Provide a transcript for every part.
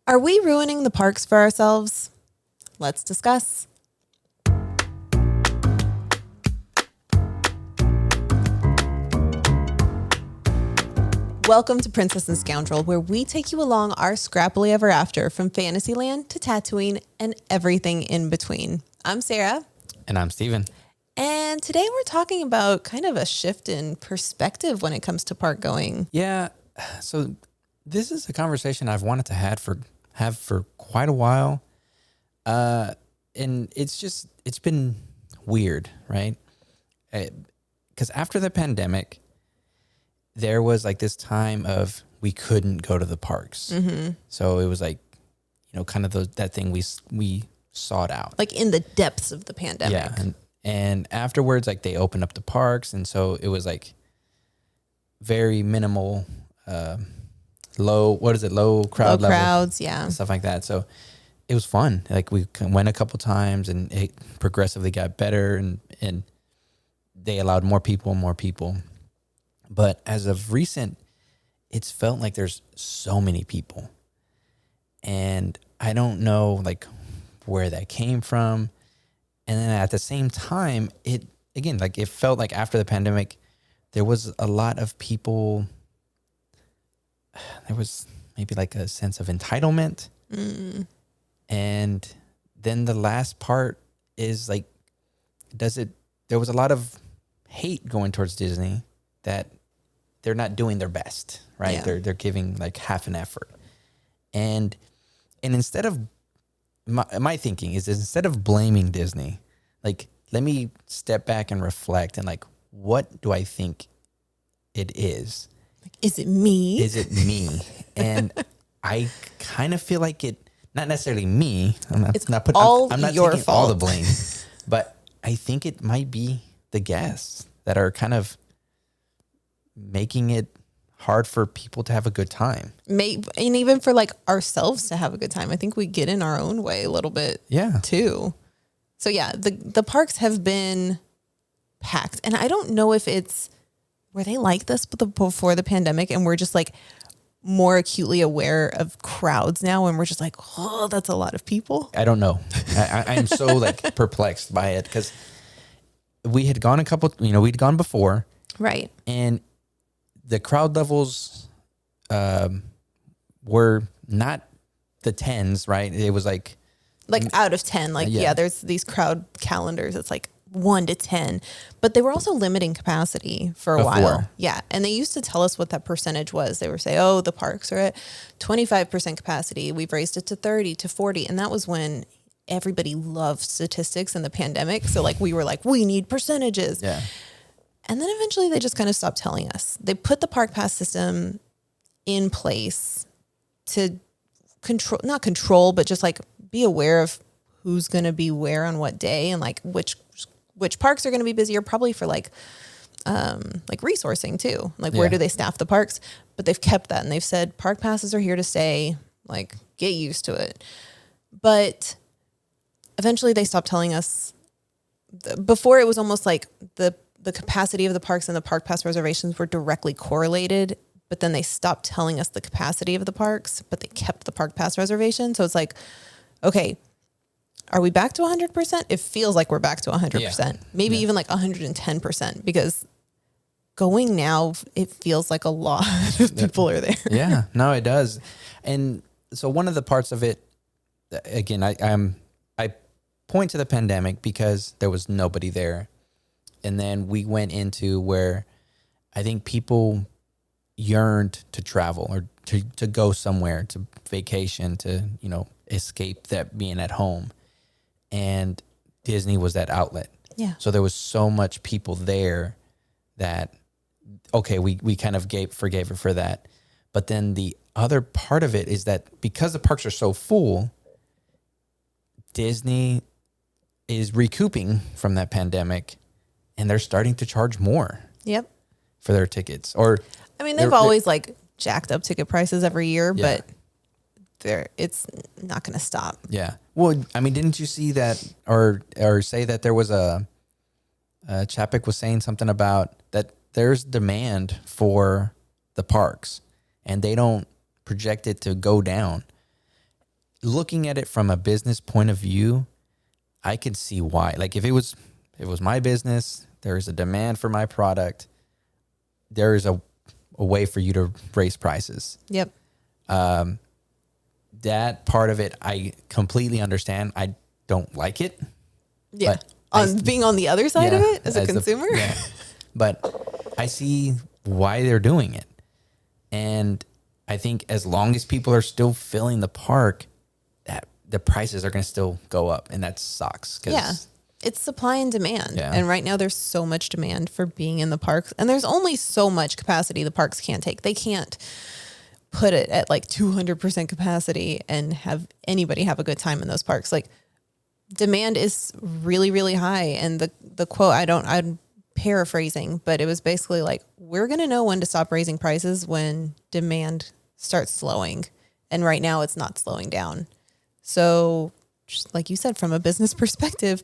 Are we ruining the parks for ourselves? Let's discuss. Welcome to Princess and Scoundrel, where we take you along our scrappily ever after from Fantasyland to Tatooine and everything in between. I'm Sarah. And I'm Steven. And today we're talking about kind of a shift in perspective when it comes to park going. Yeah. So this is a conversation I've wanted to have for quite a while. And it's been weird, right? Because after the pandemic, there was like this time of we couldn't go to the parks. Mm-hmm. So it was like, kind of that thing we sought out. Like in the depths of the pandemic. Yeah. And afterwards, like they opened up the parks. And so it was like very minimal, low crowd Low level. crowds, yeah. And stuff like that. So it was fun. Like we went a couple times and it progressively got better and they allowed more people. But as of recent, it's felt like there's so many people. And I don't know like where that came from. And then at the same time, it felt like after the pandemic, there was a lot of people. There was maybe like a sense of entitlement. Mm. And then the last part is like, there was a lot of hate going towards Disney that they're not doing their best, right? Yeah. They're giving like half an effort. And instead of my thinking is instead of blaming Disney, like let me step back and reflect and like what do I think it is? Is it me? Is it me? And I kind of feel like it, not necessarily me. I'm not your fault. taking all the blame, but I think it might be the guests that are kind of making it hard for people to have a good time. And even for like ourselves to have a good time. I think we get in our own way a little bit too. So yeah, the parks have been packed. And I don't know if were they like this before the pandemic and we're just like more acutely aware of crowds now and we're just like, oh, that's a lot of people. I don't know. I am so like perplexed by it because we had gone we'd gone before. Right. And the crowd levels were not the 10s, right? It was like out of 10. Like, yeah, there's these crowd calendars. It's like 1 to 10. But they were also limiting capacity for a while. Yeah. And they used to tell us what that percentage was. They would say, oh, the parks are at 25% capacity. We've raised it to 30 to 40. And that was when everybody loved statistics in the pandemic. So like we were like, we need percentages. Yeah. And then eventually they just kind of stopped telling us. They put the park pass system in place to not control, but just like be aware of who's going to be where on what day and like which parks are going to be busier, probably for like resourcing too. Like where do they staff the parks? But they've kept that and they've said park passes are here to stay, like get used to it. But eventually they stopped telling us. Before it was almost like the capacity of the parks and the park pass reservations were directly correlated, but then they stopped telling us the capacity of the parks, but they kept the park pass reservation. So it's like, okay, are we back to 100%? It feels like we're back to 100%, maybe even like 110%, because going now, it feels like a lot of people are there. Yeah, no, it does. And so one of the parts of it, again, I point to the pandemic because there was nobody there. And then we went into where I think people yearned to travel or to go somewhere, to vacation, to, escape that being at home. And Disney was that outlet. Yeah. So there was so much people there that, okay, we kind of forgave her for that. But then the other part of it is that because the parks are so full, Disney is recouping from that pandemic. And they're starting to charge more. Yep. For their tickets. Or I mean, they've always like jacked up ticket prices every year, but it's not going to stop. Yeah. Well, I mean, didn't you see that or say that there was Chapek was saying something about that there's demand for the parks and they don't project it to go down. looking at it from a business point of view, I could see why. Like if it was my business, there's a demand for my product, there is a way for you to raise prices. Yep. That part of it, I completely understand. I don't like it. Yeah. Being on the other side of it as a consumer. But I see why they're doing it. And I think as long as people are still filling the park, that the prices are going to still go up. And that sucks. Yeah. It's supply and demand. Yeah. And right now there's so much demand for being in the parks. And there's only so much capacity the parks can't take. They can't put it at like 200% capacity and have anybody have a good time in those parks. Like demand is really, really high. And the quote, I'm paraphrasing, but it was basically like, we're going to know when to stop raising prices when demand starts slowing. And right now it's not slowing down. So just like you said, from a business perspective,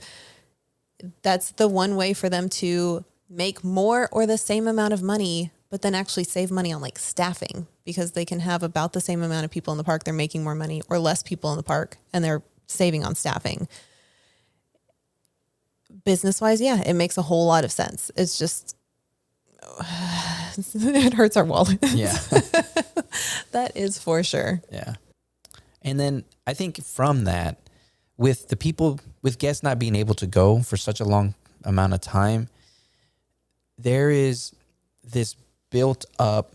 that's the one way for them to make more or the same amount of money, but then actually save money on like staffing, because they can have about the same amount of people in the park. They're making more money, or less people in the park, and they're saving on staffing. Business wise, yeah, it makes a whole lot of sense. It's just, it hurts our wallet. Yeah. That is for sure. Yeah. And then I think from that, with guests not being able to go for such a long amount of time, there is this built up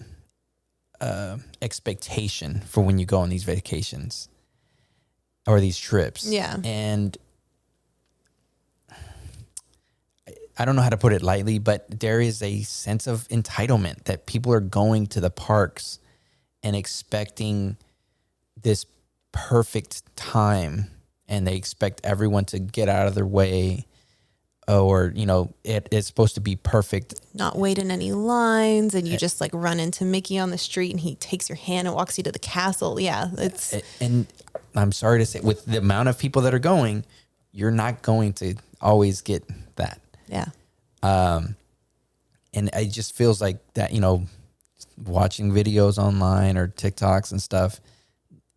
expectation for when you go on these vacations or these trips. Yeah. And I don't know how to put it lightly, but there is a sense of entitlement that people are going to the parks and expecting this perfect time, and they expect everyone to get out of their way, or, it's supposed to be perfect. Not wait in any lines, and you just like run into Mickey on the street and he takes your hand and walks you to the castle. Yeah. And I'm sorry to say, with the amount of people that are going, you're not going to always get that. Yeah. And it just feels like that, watching videos online or TikToks and stuff,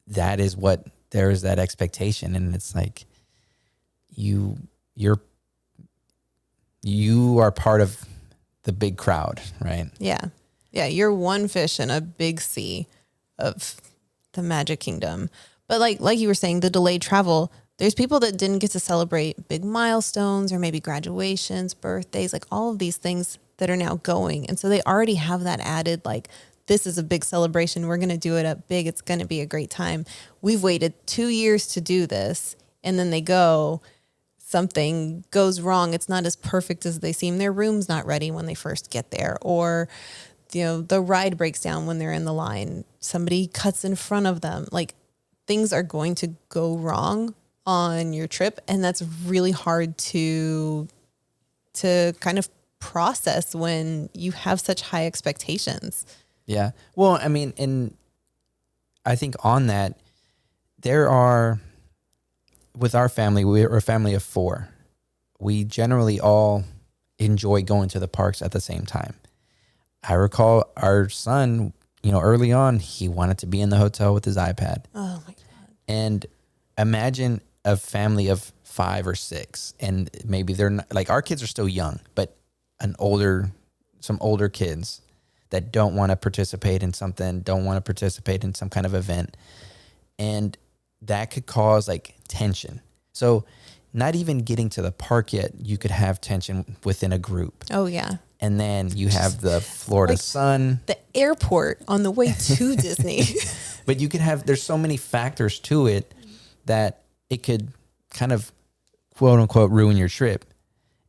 that is what there is, that expectation. And it's like, you are part of the big crowd, right? Yeah. Yeah. You're one fish in a big sea of the Magic Kingdom. But like you were saying, the delayed travel, there's people that didn't get to celebrate big milestones or maybe graduations, birthdays, like all of these things that are now going. And so they already have that added, like, this is a big celebration. We're going to do it up big. It's going to be a great time. We've waited 2 years to do this. And then they go, something goes wrong. It's not as perfect as they seem. Their room's not ready when they first get there. Or, the ride breaks down when they're in the line. Somebody cuts in front of them. Like, things are going to go wrong on your trip. And that's really hard to kind of process when you have such high expectations. Yeah. Well, I mean, and I think on that, with our family, we're a family of 4. We generally all enjoy going to the parks at the same time. I recall our son, early on, he wanted to be in the hotel with his iPad. Oh my God. And imagine a family of 5 or 6, and maybe they're not, like, our kids are still young, but some older kids that don't want to participate in something, don't want to participate in some kind of event. And that could cause like tension. So not even getting to the park yet, you could have tension within a group. Oh yeah. And then you have the Florida sun. The airport on the way to Disney. But there's so many factors to it that it could kind of quote unquote ruin your trip.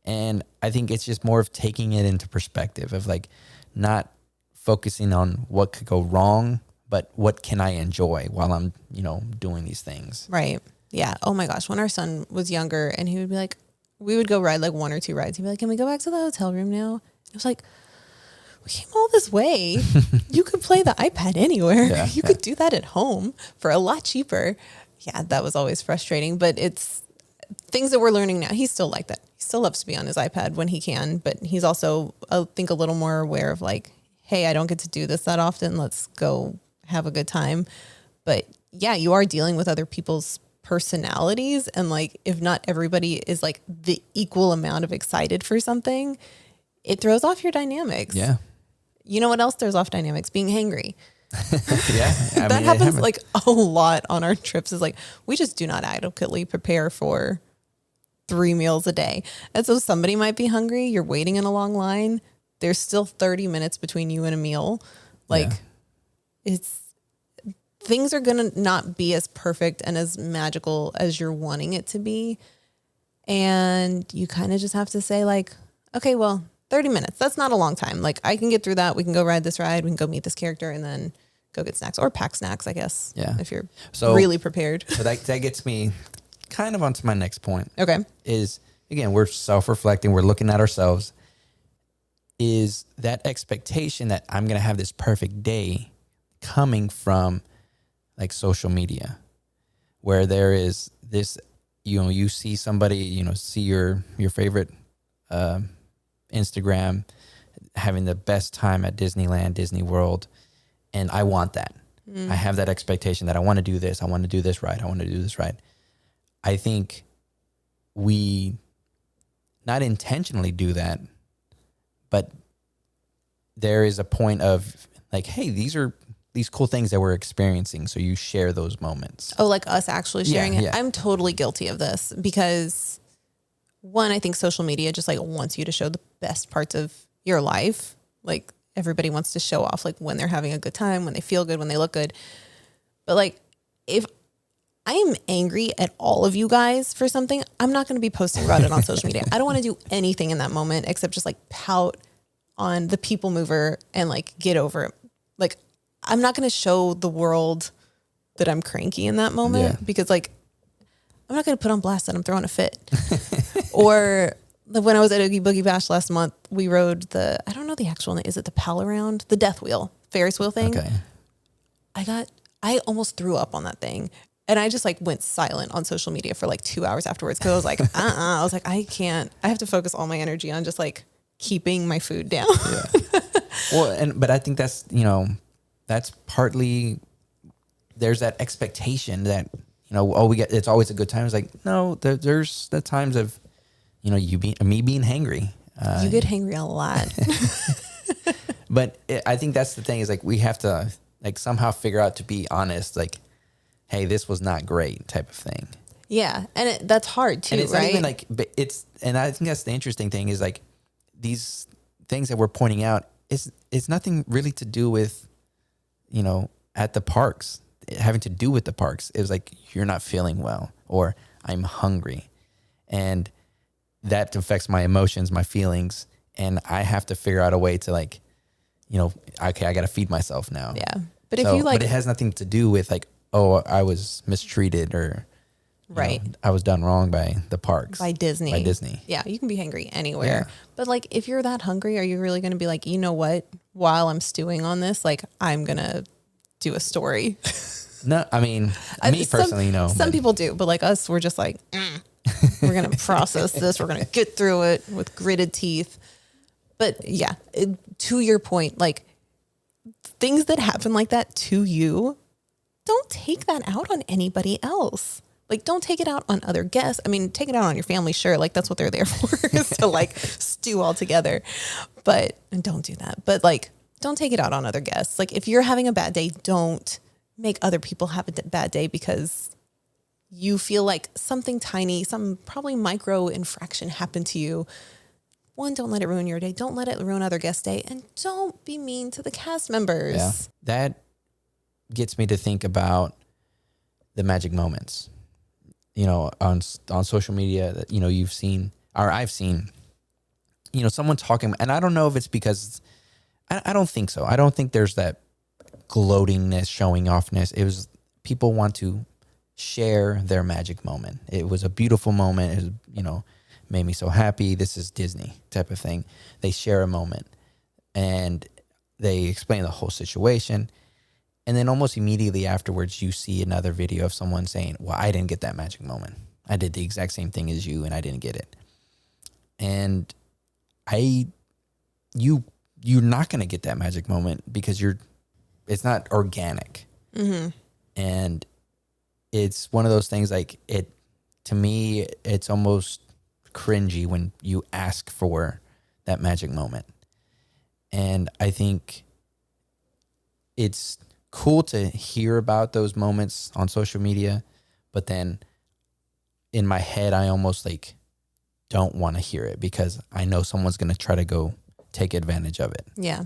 And I think it's just more of taking it into perspective of like not focusing on what could go wrong, but what can I enjoy while I'm, doing these things. Right. Yeah. Oh my gosh. When our son was younger and he would be like, we would go ride like 1 or 2 rides. He'd be like, can we go back to the hotel room now? I was like, we came all this way. You could play the iPad anywhere. Yeah, you could do that at home for a lot cheaper. Yeah. That was always frustrating, but it's things that we're learning now. He's still like that. He still loves to be on his iPad when he can, but he's also, I think, a little more aware of like, hey, I don't get to do this that often. Let's go have a good time. But yeah, you are dealing with other people's personalities. And like, if not everybody is like the equal amount of excited for something, it throws off your dynamics. Yeah. You know what else throws off dynamics? Being hangry. Yeah. That happens like a lot on our trips, is like, we just do not adequately prepare for 3 meals a day. And so somebody might be hungry. You're waiting in a long line. There's still 30 minutes between you and a meal. Like, things are going to not be as perfect and as magical as you're wanting it to be. And you kind of just have to say like, okay, well, 30 minutes, that's not a long time. Like, I can get through that. We can go ride this ride. We can go meet this character and then go get snacks, or pack snacks, I guess. Yeah. If you're really prepared. So that gets me kind of onto my next point. Okay. Is, again, we're self-reflecting. We're looking at ourselves. Is that expectation that I'm going to have this perfect day coming from like social media, where there is this, you see somebody, see your favorite Instagram having the best time at Disneyland, Disney World. And I want that. I have that expectation that I want to do this. I want to do this right. I want to do this right. I think we not intentionally do that, but there is a point of like, hey, these are these cool things that we're experiencing. So you share those moments. Oh, like us actually sharing it. Yeah. I'm totally guilty of this because, one, I think social media just like wants you to show the best parts of your life. Like, everybody wants to show off like when they're having a good time, when they feel good, when they look good. But like, if I am angry at all of you guys for something, I'm not going to be posting about it on social media. I don't want to do anything in that moment except just like pout on the people mover and like get over it. Like, I'm not going to show the world that I'm cranky in that moment because like, I'm not going to put on blast that I'm throwing a fit. Or when I was at Oogie Boogie Bash last month, we rode I don't know the actual name. Is it the Pal Around? The Death Wheel, Ferris wheel thing. Okay. I almost threw up on that thing. And I just like went silent on social media for like 2 hours afterwards. Cause I was like, I was like, I have to focus all my energy on just like keeping my food down. Yeah. Well, but I think that's, that's partly, there's that expectation that, it's always a good time. It's like, no, there's the times of, me being hangry. You get hangry a lot. But I think that's the thing is like, we have to like somehow figure out to be honest, like, hey, this was not great type of thing. Yeah. And that's hard too, and it's right? not even like, but and I think that's the interesting thing is like these things that we're pointing out it's nothing really to do with, at the parks, having to do with the parks. It was like, you're not feeling well, or I'm hungry. And that affects my emotions, my feelings. And I have to figure out a way to like, okay, I got to feed myself now. Yeah. But if you like, but it has nothing to do with like, oh, I was mistreated or right. I was done wrong by the parks. By Disney. Yeah. You can be hangry anywhere. Yeah. But like, if you're that hungry, are you really going to be like, you know what, while I'm stewing on this, like I'm going to do a story? No, I mean, me personally, Some people do, but like us, we're just like, we're going to process this. We're going to get through it with gritted teeth. But yeah, to your point, like things that happen like that to you, don't take that out on anybody else. Like, don't take it out on other guests. I mean, take it out on your family, sure. Like, that's what they're there for, is to like stew all together. But don't do that. But like, don't take it out on other guests. Like, if you're having a bad day, don't make other people have a bad day because you feel like something tiny, some probably micro infraction happened to you. One, don't let it ruin your day. Don't let it ruin other guests' day. And don't be mean to the cast members. Yeah. That gets me to think about the magic moments, on social media that, you've seen, or I've seen, someone talking, and I don't know if it's because, I don't think so. I don't think there's that gloatingness, showing offness. It was people want to share their magic moment. It was a beautiful moment. It was, made me so happy. This is Disney type of thing. They share a moment and they explain the whole situation. And then almost immediately afterwards, you see another video of someone saying, well, I didn't get that magic moment. I did the exact same thing as you and I didn't get it. And you're not going to get that magic moment because it's not organic. Mm-hmm. And it's one of those things like to me, it's almost cringy when you ask for that magic moment. And I think it's cool to hear about those moments on social media, but then in my head, I almost like don't want to hear it because I know someone's going to try to go take advantage of it. Yeah.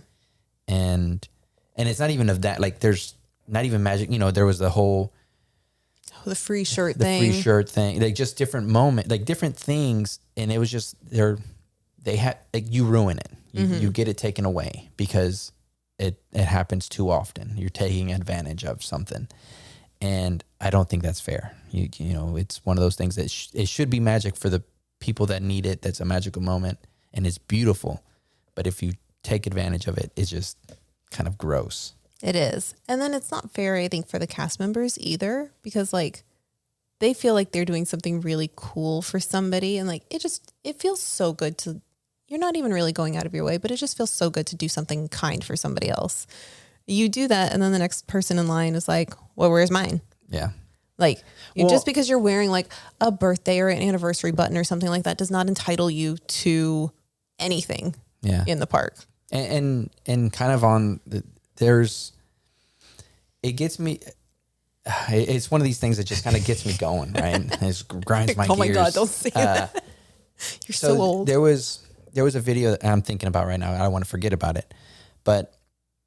And it's not even of that, like there's not even magic, there was the whole, the free shirt thing, like just different moment, like different things. And it was just, they had, like, you ruin it. You get it taken away because it happens too often. You're taking advantage of something. And I don't think that's fair. It's one of those things that it should be magic for the people that need it. That's a magical moment and it's beautiful. But if you take advantage of it, it's just kind of gross. It is. And then it's not fair, I think, for the cast members either, because like they feel like they're doing something really cool for somebody. And like, it feels so good you're not even really going out of your way, but it just feels so good to do something kind for somebody else. You do that. And then the next person in line is like, well, where's mine? Yeah. Like just because you're wearing like a birthday or an anniversary button or something like that does not entitle you to anything in the park. And kind of it gets me, it's one of these things that just kind of gets me going, right? It grinds my gears. Oh my God, don't say that. You're so old. There was a video that I'm thinking about right now. I don't want to forget about it. But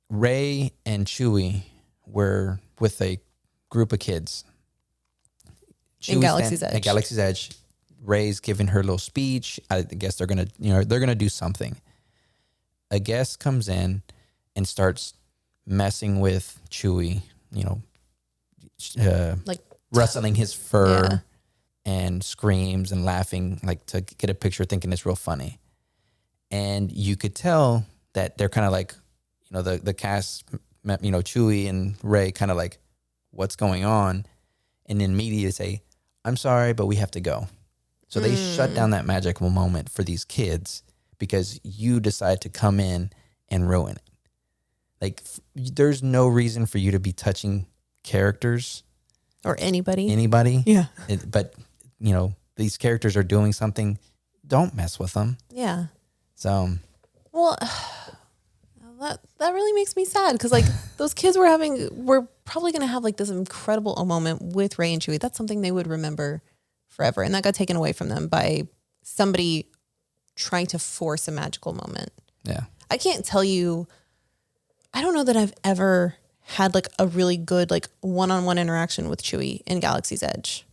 Ray and Chewie were with a group of kids. In Galaxy's Edge. At Galaxy's Edge. Ray's giving her little speech. I guess they're going to do something. A guest comes in and starts messing with Chewie, like rustling his fur and screams and laughing, like to get a picture, thinking it's real funny. And you could tell that they're kind of like, the cast, Chewie and Ray kind of like, what's going on? And then immediately say, I'm sorry, but we have to go. So they shut down that magical moment for these kids because you decide to come in and ruin it. Like, there's no reason for you to be touching characters. Or anybody. Yeah. But, these characters are doing something. Don't mess with them. Yeah. So. Well, that really makes me sad because, like, those kids were probably going to have, like, this incredible moment with Ray and Chewie. That's something they would remember forever. And that got taken away from them by somebody trying to force a magical moment. Yeah. I can't tell you, I don't know that I've ever had like a really good like one-on-one interaction with Chewie in Galaxy's Edge.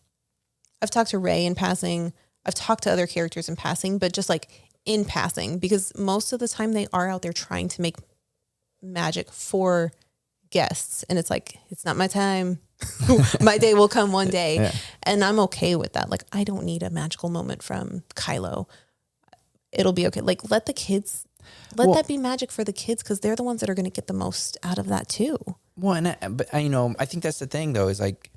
I've talked to Ray in passing. I've talked to other characters in passing, but just like in passing, because most of the time they are out there trying to make magic for guests. And it's like, it's not my time. My day will come one day. Yeah. And I'm okay with that. Like, I don't need a magical moment from Kylo. It'll be okay. Like, let that be magic for the kids, because they're the ones that are going to get the most out of that too. Well, I think that's the thing though, is like,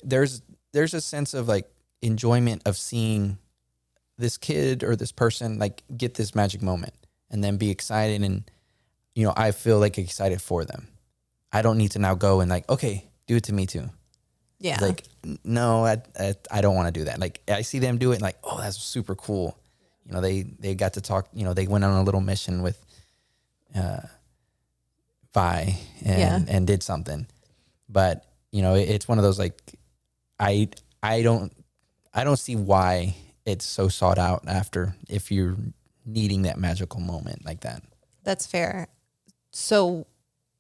there's a sense of like enjoyment of seeing this kid or this person like get this magic moment and then be excited. And, I feel like excited for them. I don't need to now go and like, okay, do it to me too. Yeah. Like, no, I don't want to do that. Like, I see them do it and like, oh, that's super cool. They got to talk, they went on a little mission with Vi and did something. But, it's one of those like, I don't see why it's so sought out after if you're needing that magical moment like that. That's fair. So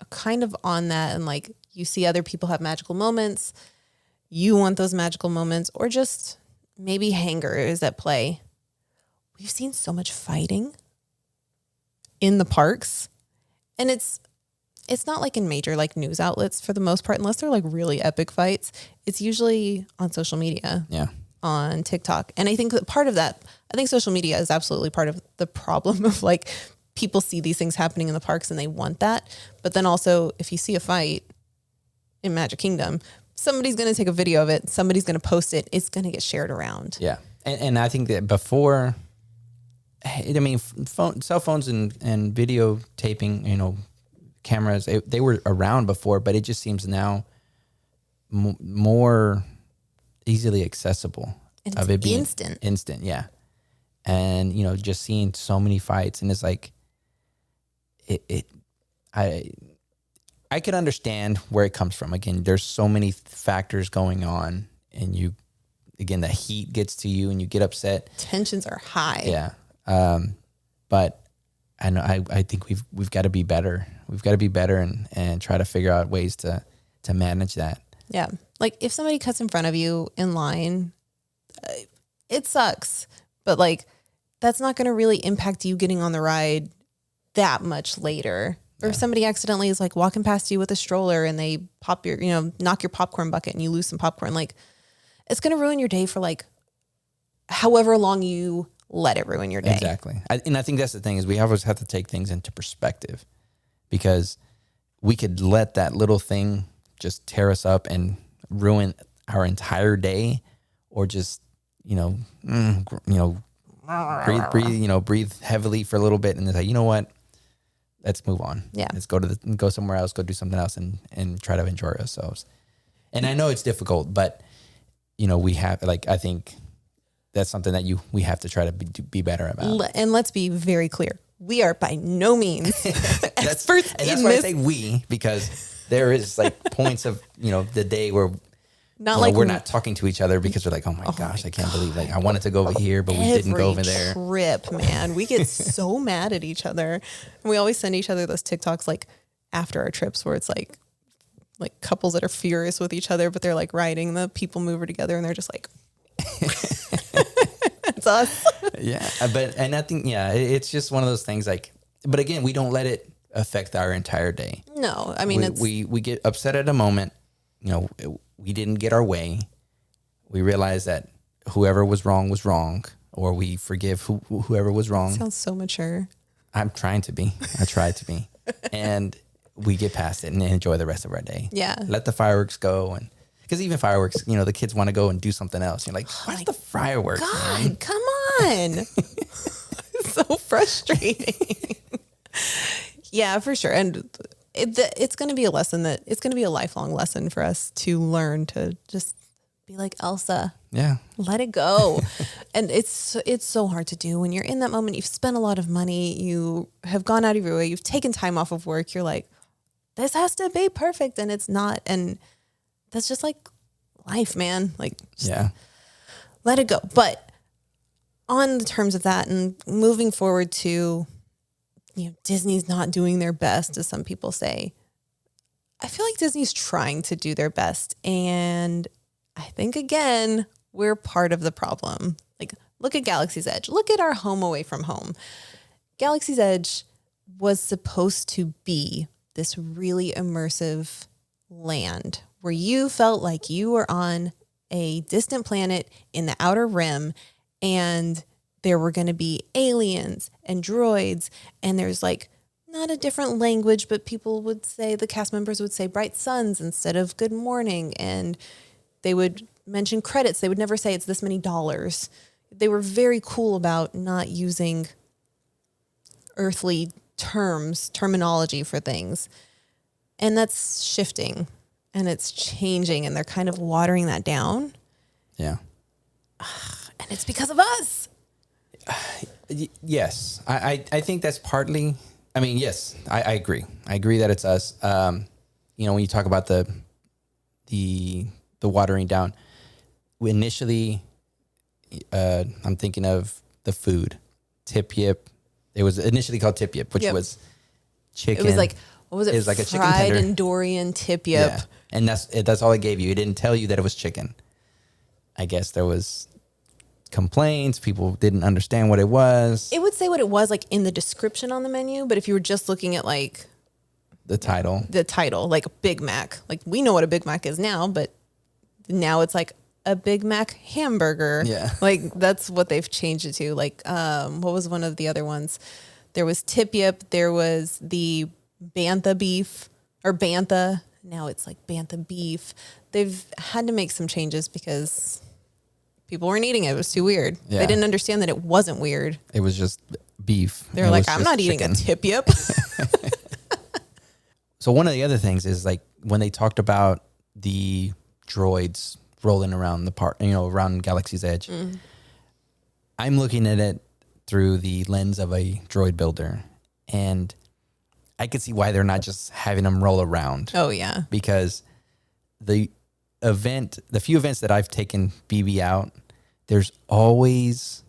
kind of on that, and like you see other people have magical moments, you want those magical moments, or just maybe hanger is at play. We've seen so much fighting in the parks, and it's not like in major like news outlets for the most part, unless they're like really epic fights. It's usually on social media, on TikTok. And I think that part of that, I think social media is absolutely part of the problem of like people see these things happening in the parks and they want that. But then also if you see a fight in Magic Kingdom, somebody's going to take a video of it. Somebody's going to post it. It's going to get shared around. Yeah. And I think that before, cell phones and videotaping, cameras, they were around before, but it just seems now more easily accessible. And Of it's it being instant. yeah. And just seeing so many fights, and it's like I could understand where it comes from. Again, there's so many factors going on, and the heat gets to you and you get upset. Tensions are high. Yeah. But I know I think we've got to be better. We've got to be better and try to figure out ways to manage that. Yeah. Like if somebody cuts in front of you in line, it sucks, but like that's not going to really impact you getting on the ride that much later. Or if somebody accidentally is like walking past you with a stroller and they pop your, knock your popcorn bucket and you lose some popcorn, like it's going to ruin your day for like however long you let it ruin your day. Exactly. And I think that's the thing is we always have to take things into perspective, because we could let that little thing just tear us up and ruin our entire day, or just, breathe heavily for a little bit and then say, you know what? Let's move on. Yeah. Let's go somewhere else, go do something else and try to enjoy ourselves. And I know it's difficult, but we have, like, I think that's something that we have to try to be better about. And let's be very clear. We are by no means experts in this. That's why I say we, because there is like points of, the day where we're not talking to each other because we're like, oh my gosh, I can't believe, like, I wanted to go over here, but we didn't go over there. Trip, man. We get so mad at each other. And we always send each other those TikToks like after our trips where it's like couples that are furious with each other, but they're like riding the people mover together and they're just like, it's us. Yeah. And I think, it's just one of those things like, but again, we don't let it affect our entire day. No, I mean, we get upset at a moment, we didn't get our way. We realize that whoever was wrong, or we forgive whoever was wrong. Sounds so mature. I'm trying to be. I try to be. And we get past it and enjoy the rest of our day. Yeah. Let the fireworks go. And because even fireworks, the kids want to go and do something else. You're like, what's the fireworks? God, man? come on. It's so frustrating. Yeah, for sure. And it's going to be a lesson it's going to be a lifelong lesson for us to learn to just be like Elsa. Yeah. Let it go. And it's so hard to do when you're in that moment. You've spent a lot of money. You have gone out of your way. You've taken time off of work. You're like, this has to be perfect. And it's not. And that's just like life, man. Like, let it go. But on the terms of that and moving forward to, Disney's not doing their best, as some people say. I feel like Disney's trying to do their best. And I think, again, we're part of the problem. Like, look at Galaxy's Edge. Look at our home away from home. Galaxy's Edge was supposed to be this really immersive land where you felt like you were on a distant planet in the outer rim, and there were going to be aliens and droids, and there's like not a different language, but the cast members would say bright suns instead of good morning, and they would mention credits. They would never say it's this many dollars. They were very cool about not using earthly terminology for things. And that's shifting and it's changing, and they're kind of watering that down. Yeah. And it's because of us. Yes. I think that's partly, yes, I agree. I agree that it's us. When you talk about the watering down, initially, I'm thinking of the food, Tip Yip. It was initially called Tip Yip, which was chicken. It was like, what was it? It was like a chicken fried tender. Endorian Tip Yip. Yeah. And that's all it gave you. It didn't tell you that it was chicken. I guess there was complaints. People didn't understand what it was. It would say what it was like in the description on the menu, but if you were just looking at like the title, like Big Mac, like we know what a Big Mac is now, but now it's like a Big Mac hamburger. Yeah. Like that's what they've changed it to. Like, what was one of the other ones? There was Tip Yip. There was the Bantha beef or Bantha. Now it's like Bantha beef. They've had to make some changes because people weren't eating it. It was too weird. Yeah. They didn't understand that it wasn't weird. It was just beef. They're like, I'm not eating a Tip Yip. So one of the other things is like when they talked about the droids rolling around the park, around Galaxy's Edge. I'm looking at it through the lens of a droid builder, and I could see why they're not just having them roll around. Oh yeah. Because the few events that I've taken BB out, there's always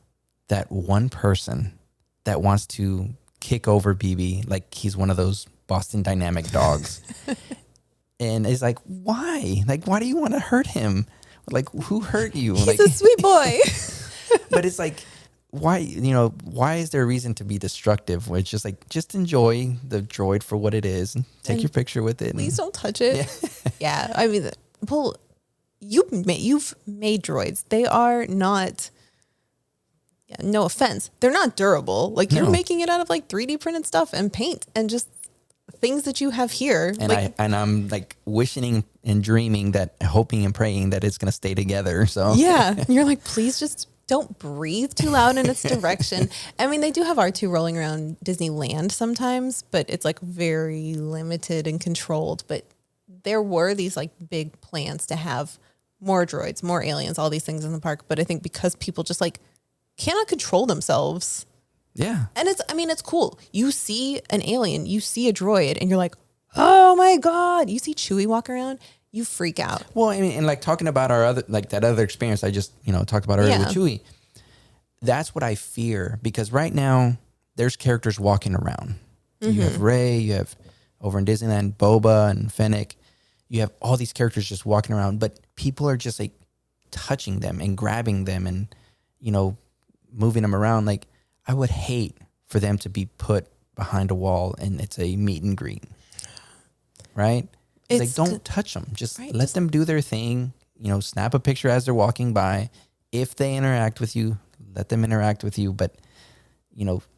that one person that wants to kick over BB like he's one of those Boston Dynamic dogs. And it's like, why? Like, why do you want to hurt him? Like, who hurt you? He's like, a sweet boy. But it's like, why is there a reason to be destructive? Where it's just like, just enjoy the droid for what it is and take your picture with it. Please don't touch it. Yeah. I mean, well, you've made droids. They are not, no offense, they're not durable. Like you're making it out of like 3D printed stuff and paint and just things that you have here. And I'm like wishing and dreaming that, hoping and praying that it's going to stay together. So yeah. And you're like, please just don't breathe too loud in its direction. I mean, they do have R2 rolling around Disneyland sometimes, but it's like very limited and controlled. But there were these like big plans to have more droids, more aliens, all these things in the park. But I think because people just like cannot control themselves. Yeah. And it's cool. You see an alien, you see a droid, and you're like, oh my God. You see Chewie walk around, you freak out. Well, I mean, and like talking about that other experience I just, talked about earlier with Chewie, that's what I fear, because right now there's characters walking around. You have Rey, you have over in Disneyland, Boba and Fennec. You have all these characters just walking around, but people are just like touching them and grabbing them and, moving them around. Like, I would hate for them to be put behind a wall and it's a meet and greet, right? It's like, don't touch them. Just let them do their thing. Snap a picture as they're walking by. If they interact with you, let them interact with you, but,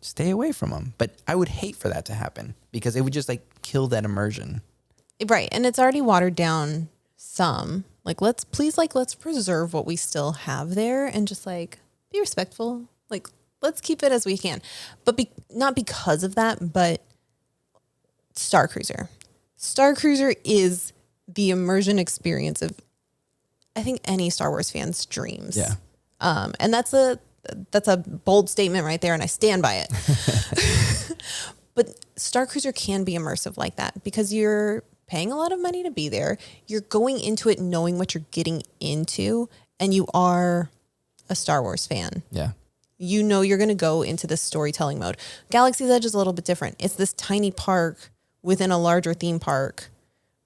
stay away from them. But I would hate for that to happen because it would just like kill that immersion. Right. And it's already watered down some. Like, let's preserve what we still have there and just like be respectful. Like, let's keep it as we can. But not because of that, but Star Cruiser. Star Cruiser is the immersion experience of, I think, any Star Wars fan's dreams. Yeah. And that's a bold statement right there, and I stand by it. But Star Cruiser can be immersive like that because you're paying a lot of money to be there. You're going into it knowing what you're getting into, and you are a Star Wars fan. Yeah. You're going to go into this storytelling mode. Galaxy's Edge is a little bit different. It's this tiny park within a larger theme park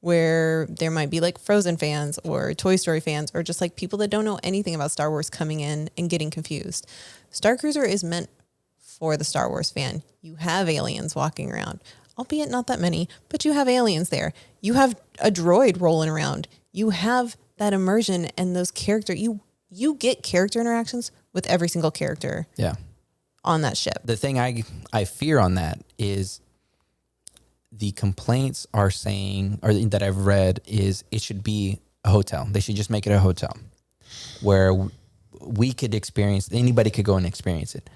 where there might be like Frozen fans or Toy Story fans or just like people that don't know anything about Star Wars coming in and getting confused. Star Cruiser is meant for the Star Wars fan. You have aliens walking around, albeit not that many, but you have aliens there. You have a droid rolling around. You have that immersion and those characters. You get character interactions with every single character on that ship. The thing I fear on that is the complaints are saying, or that I've read, is it should be a hotel. They should just make it a hotel where we could experience, anybody could go and experience it.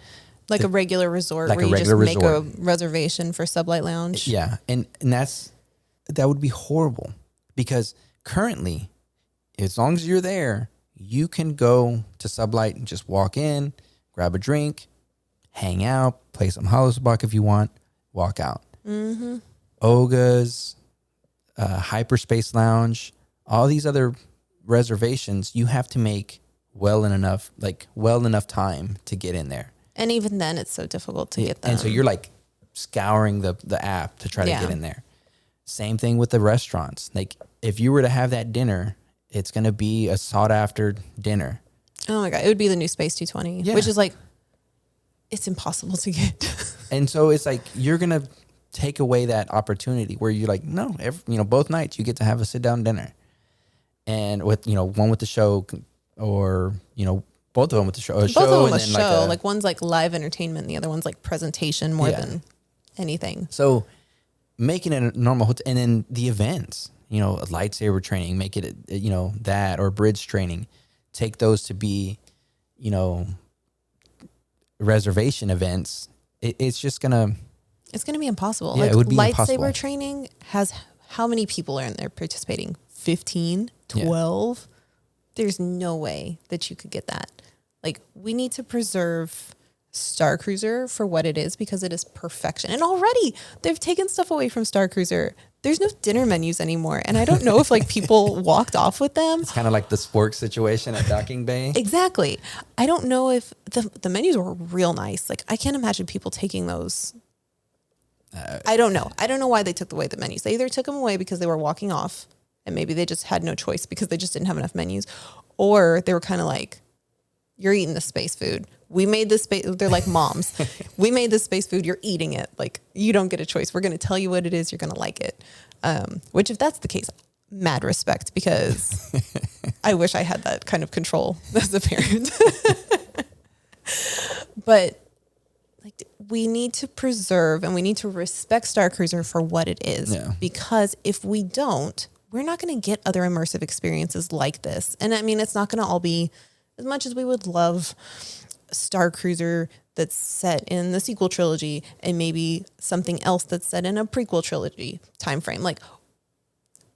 Like a regular resort where you just make a reservation for Sublight Lounge. Yeah. And that would be horrible because currently, as long as you're there, you can go to Sublight and just walk in, grab a drink, hang out, play some Holosbuck if you want, walk out. Mm-hmm. Oga's, Hyperspace Lounge, all these other reservations, you have to make well enough time to get in there. And even then, it's so difficult to get them. And so you're like scouring the app to try to get in there. Same thing with the restaurants. Like if you were to have that dinner, it's going to be a sought after dinner. Oh my God. It would be the new Space 220, which is like, it's impossible to get. And so it's like, you're going to take away that opportunity where you're like, no, both nights you get to have a sit down dinner. And with, one with the show or, both of them with the show. Both of them with show. Like one's like live entertainment. And the other one's like presentation more than anything. So making it a normal hotel, and then the events, a lightsaber training, make it, that, or bridge training, take those to be, reservation events. It's just going to... It's going to be impossible. Yeah, it would be lightsaber impossible. Training has, how many people are in there participating? 15, 12? there's no way that you could get that. Like, we need to preserve Star Cruiser for what it is, because it is perfection. And already they've taken stuff away from Star Cruiser. There's no dinner menus anymore. And I don't know if like people walked off with them. It's kind of like the spork situation at Docking Bay. Exactly. I don't know if the menus were real nice. Like, I can't imagine people taking those. I don't know. I don't know why they took away the menus. They either took them away because they were walking off, and maybe they just had no choice because they just didn't have enough menus, or they were kind of like, you're eating the space food. We made this space. They're like moms. We made this space food. You're eating it. Like, you don't get a choice. We're going to tell you what it is. You're going to like it. Which, if that's the case, mad respect, because I wish I had that kind of control as a parent. But like, we need to preserve and we need to respect Star Cruiser for what it is. Yeah. Because if we don't, we're not going to get other immersive experiences like this. And I mean, it's not going to all be, as much as we would love Star Cruiser that's set in the sequel trilogy and maybe something else that's set in a prequel trilogy time frame. Like,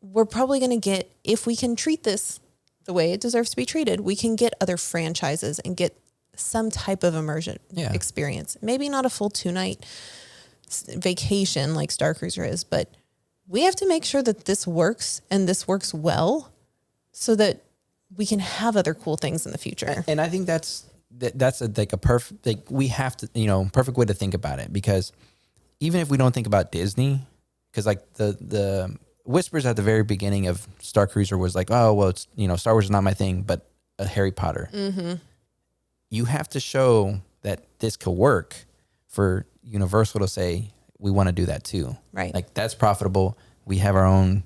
we're probably going to get, if we can treat this the way it deserves to be treated, we can get other franchises and get some type of immersion experience. Maybe not a full 2-night vacation like Star Cruiser is, but we have to make sure that this works and this works well so that we can have other cool things in the future. And I think that's a perfect, like, we have to, perfect way to think about it, because even if we don't think about Disney, because like the whispers at the very beginning of Star Cruiser was like, oh, well, it's, Star Wars is not my thing, but a Harry Potter. Mm-hmm. You have to show that this could work for Universal to say, we want to do that too. Right. Like, that's profitable. We have our own,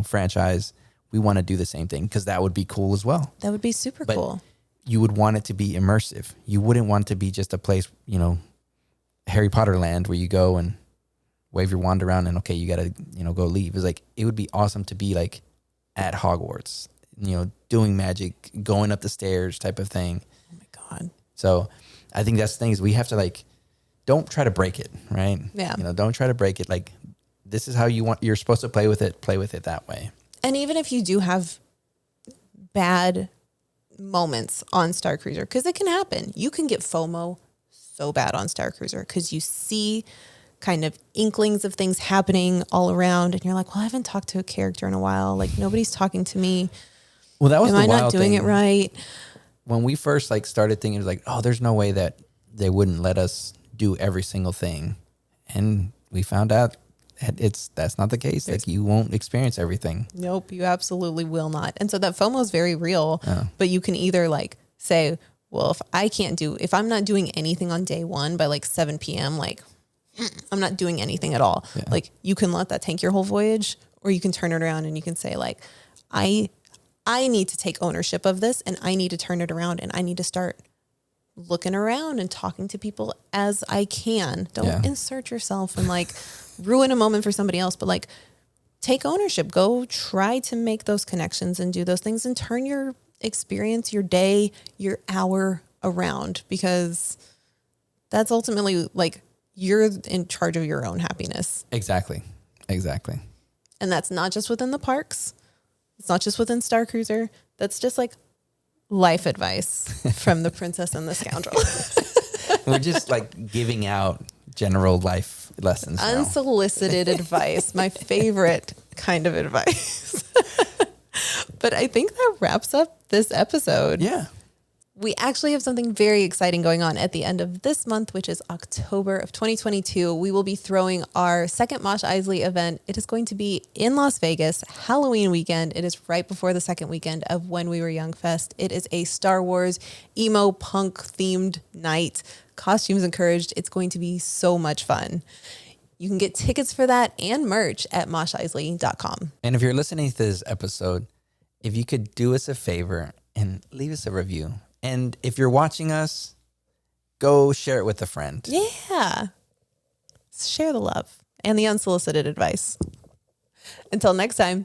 franchise. We want to do the same thing, because that would be cool as well. That would be super cool. You would want it to be immersive. You wouldn't want it to be just a place, Harry Potter land where you go and wave your wand around and, okay, you got to, go leave. It's like, it would be awesome to be like at Hogwarts, doing magic, going up the stairs type of thing. Oh my God. So I think that's the thing, is we have to, like, don't try to break it, right? Yeah. Don't try to break it. Like, this is how you're supposed to play with it that way. And even if you do have bad moments on Star Cruiser, because it can happen, you can get FOMO so bad on Star Cruiser because you see kind of inklings of things happening all around, and you're like, well, I haven't talked to a character in a while. Like, nobody's talking to me. Well, that was Am the I wild not doing thing. it right? When we first started thinking, it was like, oh, there's no way that they wouldn't let us do every single thing, and we found out that's not the case. Like, you won't experience everything. Nope, you absolutely will not. And so that FOMO is very real, but you can either say, well, if I'm not doing anything on day one by 7 p.m., I'm not doing anything at all. Yeah. Like, you can let that tank your whole voyage, or you can turn it around and you can say, I need to take ownership of this, and I need to turn it around, and I need to start looking around and talking to people as I can. Don't insert yourself and ruin a moment for somebody else, but take ownership. Go try to make those connections and do those things and turn your experience, your day, your hour around, because that's ultimately you're in charge of your own happiness. Exactly. And that's not just within the parks. It's not just within Star Cruiser. That's just life advice from the Princess and the Scoundrel. We're just giving out general life lessons now. Unsolicited advice, my favorite kind of advice. But I think that wraps up this episode. Yeah. We actually have something very exciting going on at the end of this month, which is October of 2022. We will be throwing our second Mosh Isley event. It is going to be in Las Vegas, Halloween weekend. It is right before the second weekend of When We Were Young Fest. It is a Star Wars emo punk themed night. Costumes encouraged. It's going to be so much fun. You can get tickets for that and merch at moshisley.com. And if you're listening to this episode, if you could do us a favor and leave us a review. And if you're watching us, go share it with a friend. Yeah. Share the love and the unsolicited advice. Until next time.